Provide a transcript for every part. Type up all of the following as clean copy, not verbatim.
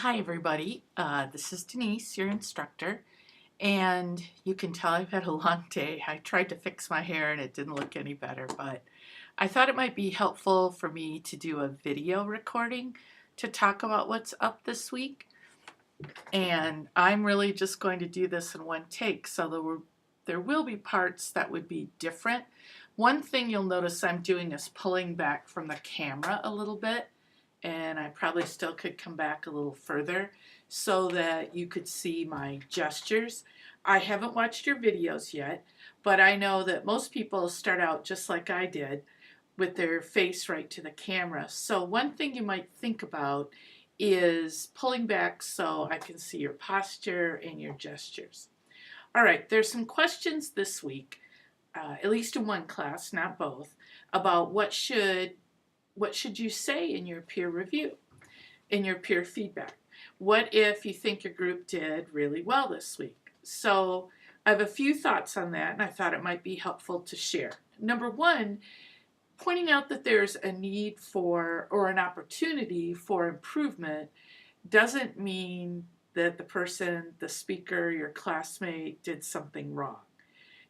Hi everybody, this is Denise, your instructor, and you can tell I've had a long day. I tried to fix my hair and it didn't look any better, but I thought it might be helpful for me to do a video recording to talk about what's up this week. And I'm really just going to do this in one take, so there will be parts that would be different. One thing you'll notice I'm doing is pulling back from the camera a little bit, and I probably still could come back a little further so that you could see my gestures. I haven't watched your videos yet, but I know that most people start out just like I did with their face right to the camera. So one thing you might think about is pulling back so I can see your posture and your gestures. All right, there's some questions this week, at least in one class, not both, about what should you say in your peer review, in your peer feedback? What if you think your group did really well this week? So I have a few thoughts on that, and I thought it might be helpful to share. Number one, pointing out that there's a need for or an opportunity for improvement doesn't mean that the person, the speaker, your classmate did something wrong.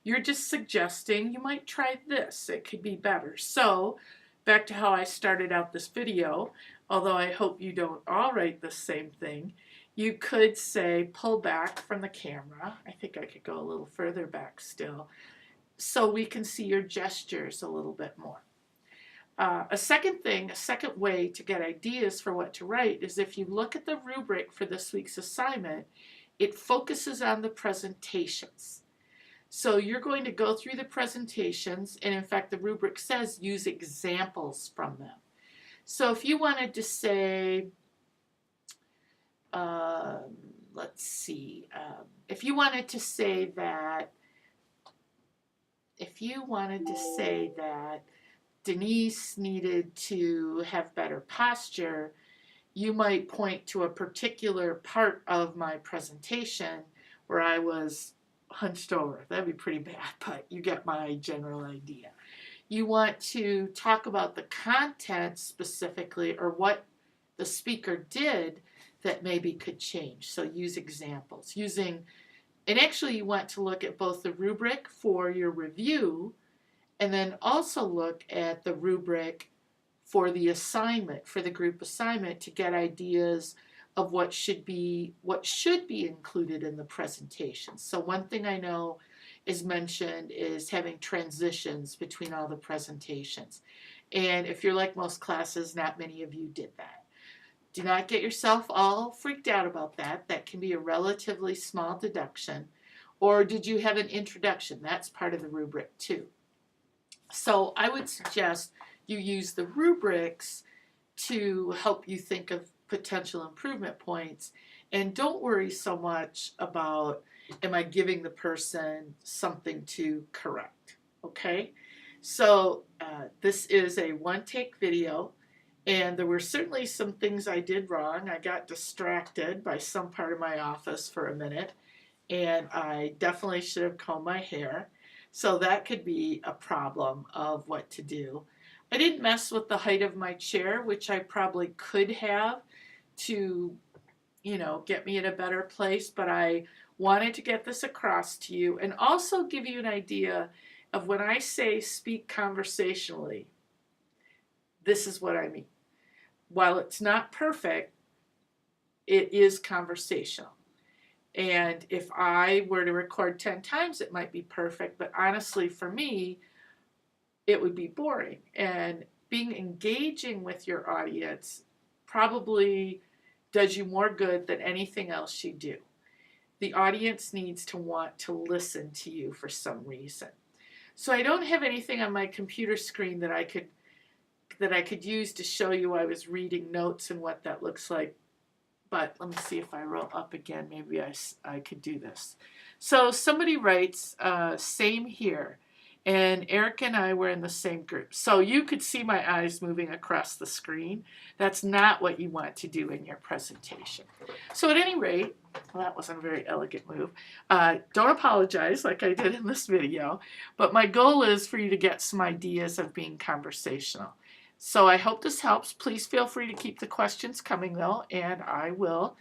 You're just suggesting you might try this. It could be better. So back to how I started out this video, although I hope you don't all write the same thing, you could say pull back from the camera. I think I could go a little further back still, so we can see your gestures a little bit more. A second way to get ideas for what to write is if you look at the rubric for this week's assignment, it focuses on the presentations. So you're going to go through the presentations, and in fact the rubric says use examples from them. So if you wanted to say, if you wanted to say that Denise needed to have better posture, you might point to a particular part of my presentation where I was hunched over. That'd be pretty bad, but you get my general idea. You want to talk about the content specifically, or what the speaker did that maybe could change. So use examples. And actually you want to look at both the rubric for your review and then also look at the rubric for the assignment, for the group assignment, to get ideas of what should be included in the presentation. So one thing I know is mentioned is having transitions between all the presentations. And if you're like most classes, not many of you did that. Do not get yourself all freaked out about that. That can be a relatively small deduction. Or did you have an introduction? That's part of the rubric too. So I would suggest you use the rubrics to help you think of potential improvement points, and don't worry so much about, am I giving the person something to correct? Okay, so this is a one-take video, and there were certainly some things I did wrong. I got distracted by some part of my office for a minute, and I definitely should have combed my hair. So that could be a problem of what to do. I didn't mess with the height of my chair, which I probably could have to, get me in a better place, but I wanted to get this across to you and also give you an idea of when I say speak conversationally, this is what I mean. While it's not perfect, it is conversational. And if I were to record 10 times, it might be perfect, but honestly, for me, it would be boring. And being engaging with your audience probably does you more good than anything else you do. The audience needs to want to listen to you for some reason. So I don't have anything on my computer screen that I could use to show you I was reading notes and what that looks like. But let me see if I roll up again. Maybe I could do this. So somebody writes, same here. And Eric and I were in the same group. So you could see my eyes moving across the screen. That's not what you want to do in your presentation. So at any rate, well, that wasn't a very elegant move. Don't apologize like I did in this video. But my goal is for you to get some ideas of being conversational. So I hope this helps. Please feel free to keep the questions coming though, and I will